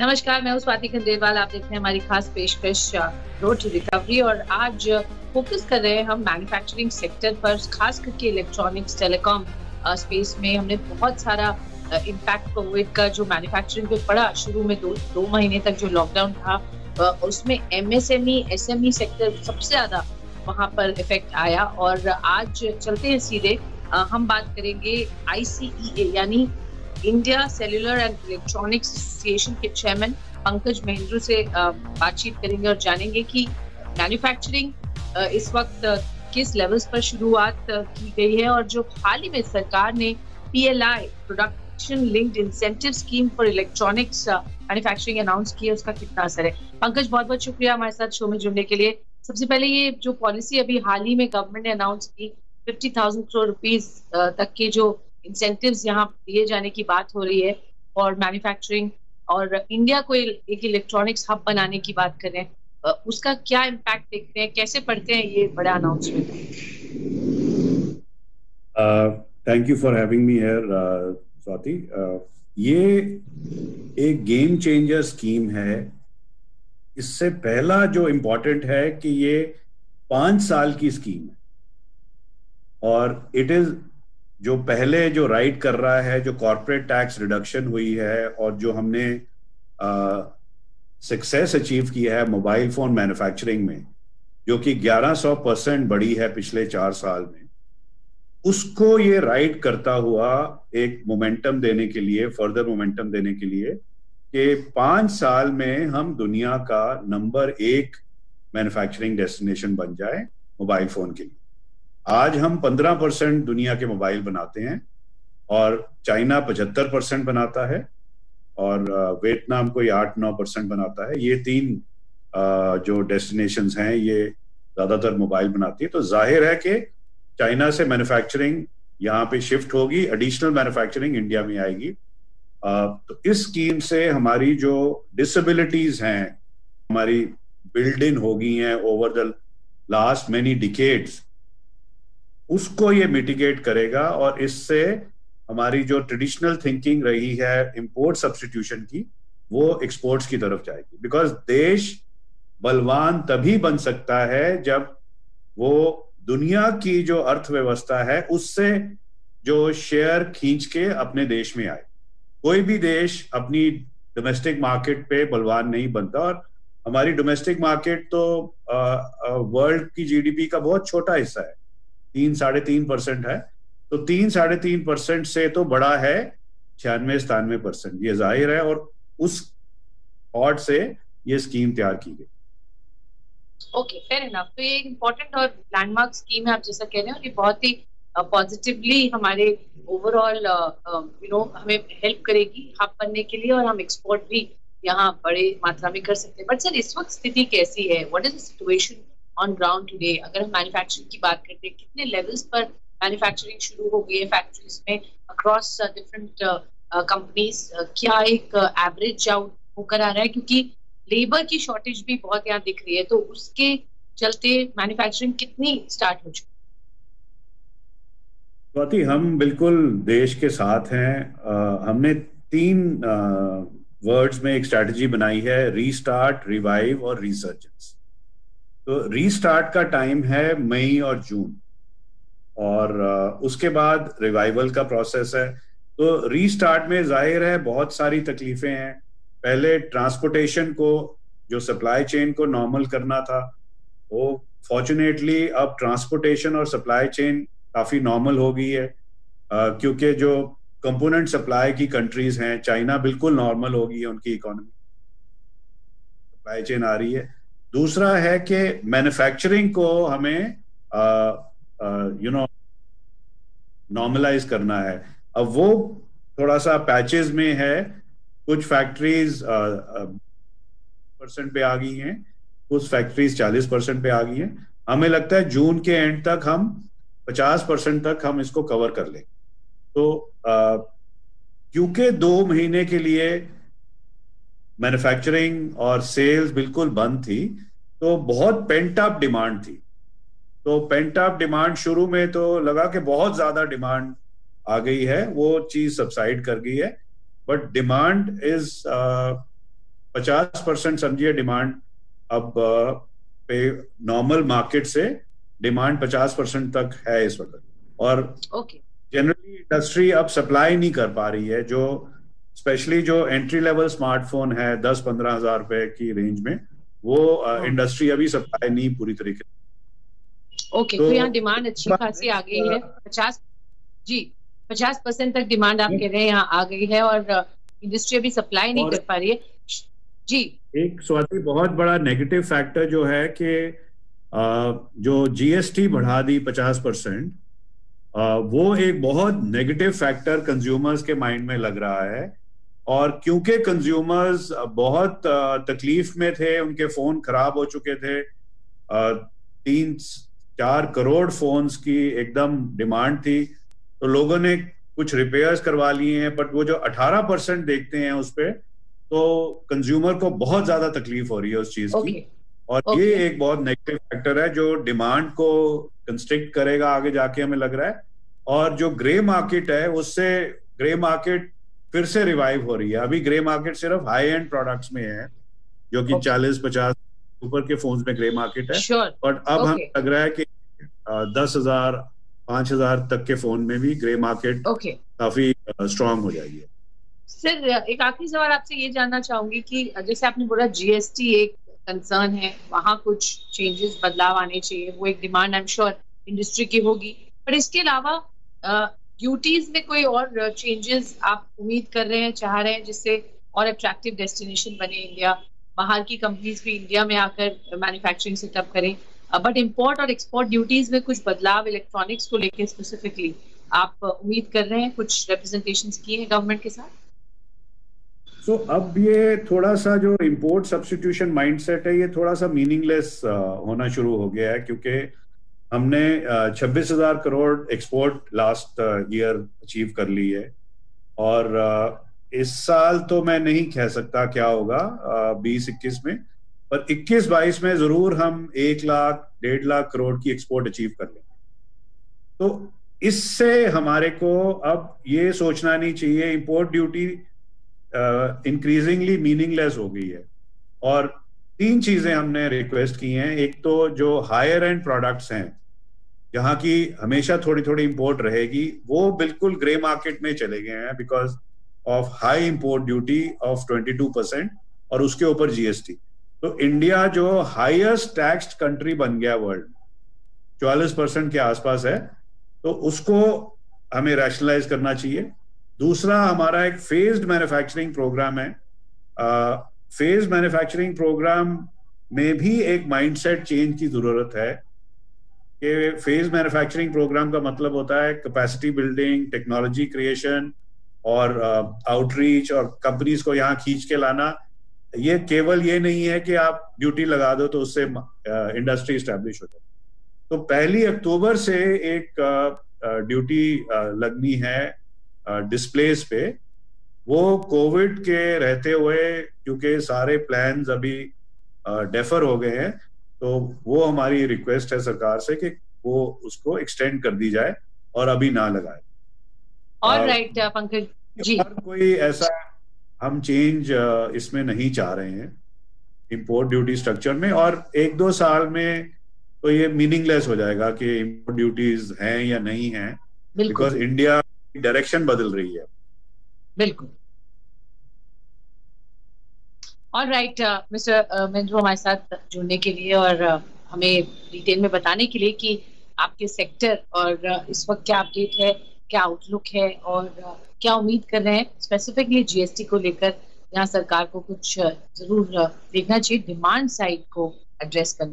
नमस्कार, मैं हूं स्वाति खंडेलवाल। आप देख रहे हैं हमारी खास पेशकश रोड टू रिकवरी और आज फोकस कर रहे हैं हम मैन्युफैक्चरिंग सेक्टर पर, खास करके इलेक्ट्रॉनिक्स टेलीकॉम स्पेस में। हमने बहुत सारा इम्पैक्ट कोविड का जो मैन्युफैक्चरिंग पे पड़ा, शुरू में दो महीने तक जो लॉकडाउन था उसमें एमएसएमई एसएमई सेक्टर सबसे ज्यादा वहां पर इफेक्ट आया। और आज चलते हैं सीधे, हम बात करेंगे ICEA यानी India cellular and electronics association के चेयरमैन पंकज महेंद्र से बातचीत करेंगे और जानेंगे कि मैन्युफैक्चरिंग इस वक्त किस लेवल्स पर शुरुआत की गई है और जो हाल ही में सरकार ने PLI production linked incentive scheme for electronics manufacturing announce की है, उसका कितना असर है। पंकज, बहुत बहुत शुक्रिया हमारे साथ शो में जुड़ने के लिए। सबसे पहले ये जो पॉलिसी अभी हाल ही में गवर्नमेंट ने अनाउंस की, 50,000 करोड़ रुपीज तक के जो इंसेंटिव्स यहाँ दिए जाने की बात हो रही है और मैन्युफैक्चरिंग और इंडिया को एक इलेक्ट्रॉनिक्स हब बनाने की बात कर रहे हैं, उसका क्या इम्पैक्ट देखते हैं, कैसे पढ़ते हैं ये बड़ा announcement? Thank you for having me here Swati. ये एक गेम चेंजर स्कीम है। इससे पहला जो इम्पोर्टेंट है कि ये 5 साल की स्कीम है और इट इज जो पहले जो राइट कर रहा है, जो कॉर्पोरेट टैक्स रिडक्शन हुई है और जो हमने सक्सेस अचीव किया है मोबाइल फोन मैन्युफैक्चरिंग में, जो कि 1100% बढ़ी है पिछले 4 साल में, उसको ये राइट करता हुआ एक मोमेंटम देने के लिए, फर्दर मोमेंटम देने के लिए कि 5 साल में हम दुनिया का नंबर 1 मैन्युफैक्चरिंग डेस्टिनेशन बन जाए मोबाइल फोन के लिए। आज हम 15% दुनिया के मोबाइल बनाते हैं और चाइना 75% बनाता है और वियतनाम कोई 8-9% बनाता है। ये 3 जो डेस्टिनेशंस हैं ये ज्यादातर मोबाइल बनाती है। तो जाहिर है कि चाइना से मैन्युफैक्चरिंग यहाँ पे शिफ्ट होगी, एडिशनल मैन्युफैक्चरिंग इंडिया में आएगी। तो इस स्कीम से हमारी जो डिसेबिलिटीज हैं, हमारी बिल्ड इन हो गई हैं over the last many decades, उसको ये मिटिगेट करेगा और इससे हमारी जो ट्रेडिशनल थिंकिंग रही है इंपोर्ट सब्स्टिट्यूशन की, वो एक्सपोर्ट्स की तरफ जाएगी। बिकॉज देश बलवान तभी बन सकता है जब वो दुनिया की जो अर्थव्यवस्था है उससे जो शेयर खींच के अपने देश में आए। कोई भी देश अपनी डोमेस्टिक मार्केट पे बलवान नहीं बनता और हमारी डोमेस्टिक मार्केट तो वर्ल्ड की GDP का बहुत छोटा हिस्सा है, 3-3.5% है। तो 3-3.5% से तो बड़ा है 96-97%, ये जाहिर है। और उस थॉट से ये स्कीम तैयार की गई। Okay, fair enough. तो ये इम्पोर्टेंट और लैंडमार्क स्कीम है, आप जैसा कह रहे हैं, और ये बहुत ही पॉजिटिवली हमारे ओवरऑल हमें हेल्प करेगी हब बनने के लिए और हम एक्सपोर्ट भी यहाँ बड़े मात्रा में कर सकते हैं। बट सर, इस वक्त स्थिति कैसी है? What is the situation on ground today? अगर हम मैन्युफैक्चरिंग की बात करते हैं, कितने लेवल्स पर मैन्युफैक्चरिंग शुरू हो गई है फैक्ट्रीज में अक्रॉस डिफरेंट कंपनीज? क्या एक एवरेज आउट होकर आ रहा है? क्योंकि लेबर की शॉर्टेज भी बहुत यहाँ दिख रही है, तो उसके चलते मैन्युफैक्चरिंग कितनी स्टार्ट हो चुकी? स्वाति, हम बिल्कुल देश के साथ हैं। हमने 3 वर्ड्स में एक स्ट्रैटेजी बनाई है, रीस्टार्ट, रिवाइव और रिसर्जेंस। तो रीस्टार्ट का टाइम है मई और जून और उसके बाद रिवाइवल का प्रोसेस है। तो रीस्टार्ट में जाहिर है बहुत सारी तकलीफें हैं। पहले ट्रांसपोर्टेशन को, जो सप्लाई चेन को नॉर्मल करना था, वो फॉर्चुनेटली अब ट्रांसपोर्टेशन और सप्लाई चेन काफी नॉर्मल हो गई है, क्योंकि जो कंपोनेंट सप्लाई की कंट्रीज हैं, चाइना बिल्कुल नॉर्मल हो गई है, उनकी इकोनॉमी, सप्लाई चेन आ रही है। दूसरा है कि मैन्युफैक्चरिंग को हमें नॉर्मलाइज करना है। अब वो थोड़ा सा पैचेस में है, कुछ फैक्ट्रीज % पे आ गई हैं, कुछ फैक्ट्रीज 40% पे आ गई हैं। हमें लगता है जून के एंड तक हम 50% तक हम इसको कवर कर लेंगे। तो क्योंकि 2 महीने के लिए मैन्युफैक्चरिंग और सेल्स बिल्कुल बंद थी, तो बहुत पेंट अप डिमांड थी। तो पेंट अप डिमांड शुरू में तो लगा कि बहुत ज्यादा डिमांड आ गई है, वो चीज सबसाइड कर गई है, बट डिमांड इज 50% समझिए डिमांड अब पे नॉर्मल मार्केट से डिमांड 50% तक है इस वक्त। और जनरली इंडस्ट्री अब सप्लाई नहीं कर पा रही है, जो स्पेशली जो एंट्री लेवल स्मार्टफोन है 10-15 हजार रुपए की रेंज में, वो इंडस्ट्री अभी सप्लाई नहीं पूरी तरीके से। तो यहाँ डिमांड अच्छी खासी आ गई है। 50% तक डिमांड आप कह रहे हैं यहाँ आ गई है और इंडस्ट्री अभी सप्लाई नहीं कर पा रही है। जी, एक स्वाति बहुत बड़ा नेगेटिव फैक्टर जो है कि जो जीएसटी बढ़ा दी 50%, वो एक बहुत नेगेटिव फैक्टर कंज्यूमर्स के माइंड में लग रहा है। और क्योंकि कंज्यूमर्स बहुत तकलीफ में थे, उनके फोन खराब हो चुके थे, 3-4 करोड़ फोन्स की एकदम डिमांड थी, तो लोगों ने कुछ रिपेयर्स करवा लिए हैं, बट वो जो 18% देखते हैं उस पे, तो कंज्यूमर को बहुत ज्यादा तकलीफ हो रही है उस चीज की। और ये एक बहुत नेगेटिव फैक्टर है जो डिमांड को कंस्ट्रिक्ट करेगा आगे जाके, हमें लग रहा है। और जो ग्रे मार्केट है, उससे ग्रे मार्केट फिर से रिवाइव हो रही है। अभी ग्रे मार्केट सिर्फ हाई एंड प्रोडक्ट्स में है, जो कि 40-50 ऊपर के फोन्स में ग्रे मार्केट है। और अब हमें लग रहा है कि 10,000 5,000 तक के फोन में भी ग्रे मार्केट काफी स्ट्रांग हो जाएगी। सर, एक आखिरी सवाल आपसे ये जानना चाहूंगी कि जैसे आपने बोला जीएसटी एक कंसर्न है, वहां कुछ चेंजेस बदलाव आने चाहिए, वो एक demand I am sure industry की होगी, पर इसके अलावा ड्यूटीज में कोई और चेंजेस आप उम्मीद कर रहे हैं, चाह रहे हैं, जिससे और अट्रैक्टिव डेस्टिनेशन बने इंडिया, बाहर की कंपनीज भी इंडिया में आकर मैन्युफैक्चरिंग सेटअप करें, बट इंपोर्ट और एक्सपोर्ट ड्यूटीज में कुछ बदलाव इलेक्ट्रॉनिक्स को लेकर स्पेसिफिकली आप उम्मीद कर रहे हैं? कुछ रिप्रेजेंटेशंस किए हैं गवर्नमेंट के साथ? तो अब ये थोड़ा सा जो इंपोर्ट सब्स्टिट्यूशन माइंडसेट है, ये थोड़ा सा मीनिंगलेस होना शुरू हो गया है, क्योंकि हमने 26,000 crore export last year achieve कर ली है। और इस साल तो मैं नहीं कह सकता क्या होगा 20-21 में, पर 21-22 में जरूर हम 1 लाख 1.5 लाख करोड़ की एक्सपोर्ट अचीव कर लेंगे। तो इससे हमारे को अब ये सोचना नहीं चाहिए, इंपोर्ट ड्यूटी इंक्रीजिंगली मीनिंगलेस हो गई है। और 3 चीजें हमने रिक्वेस्ट की हैं। एक तो जो हायर एंड प्रोडक्ट्स हैं, जहां की हमेशा थोड़ी थोड़ी इंपोर्ट रहेगी, वो बिल्कुल ग्रे मार्केट में चले गए हैं because of high import duty of 22% और उसके ऊपर जीएसटी। तो इंडिया जो हाईएस्ट टैक्स्ड कंट्री बन गया वर्ल्ड, 44% के आसपास है, तो उसको हमें रैशनलाइज करना चाहिए। दूसरा, हमारा एक फेज्ड मैन्युफैक्चरिंग प्रोग्राम है। फेज्ड मैन्युफैक्चरिंग प्रोग्राम में भी एक माइंडसेट चेंज की जरूरत है कि फेज मैन्युफैक्चरिंग प्रोग्राम का मतलब होता है कैपेसिटी बिल्डिंग, टेक्नोलॉजी क्रिएशन और आउटरीच और कंपनीज को यहाँ खींच के लाना। ये केवल ये नहीं है कि आप ड्यूटी लगा दो तो उससे इंडस्ट्री स्टैब्लिश हो जाए। तो 1 अक्टूबर से एक ड्यूटी लगनी है डिस्प्लेस पे। वो कोविड के रहते हुए, क्योंकि सारे प्लान्स अभी डेफर हो गए हैं, तो वो हमारी रिक्वेस्ट है सरकार से कि वो उसको एक्सटेंड कर दी जाए और अभी ना लगाए। ऑलराइट पंकज जी, और कोई ऐसा हम चेंज इसमें नहीं चाह रहे हैं इंपोर्ट ड्यूटी स्ट्रक्चर में। और 1-2 साल में तो ये मीनिंगलेस हो जाएगा कि इंपोर्ट ड्यूटीज हैं या नहीं हैं, बिकॉज इंडिया की डायरेक्शन बदल रही है। बिल्कुल। ऑलराइट मिस्टर महेंद्र, हमारे साथ जुड़ने के लिए और हमें डिटेल में बताने के लिए कि आपके सेक्टर और इस वक्त क्या अपडेट है, क्या आउटलुक है और क्या उम्मीद कर रहे हैं स्पेसिफिकली जीएसटी को लेकर। यहाँ सरकार को कुछ जरूर देखना चाहिए डिमांड साइड को एड्रेस करने।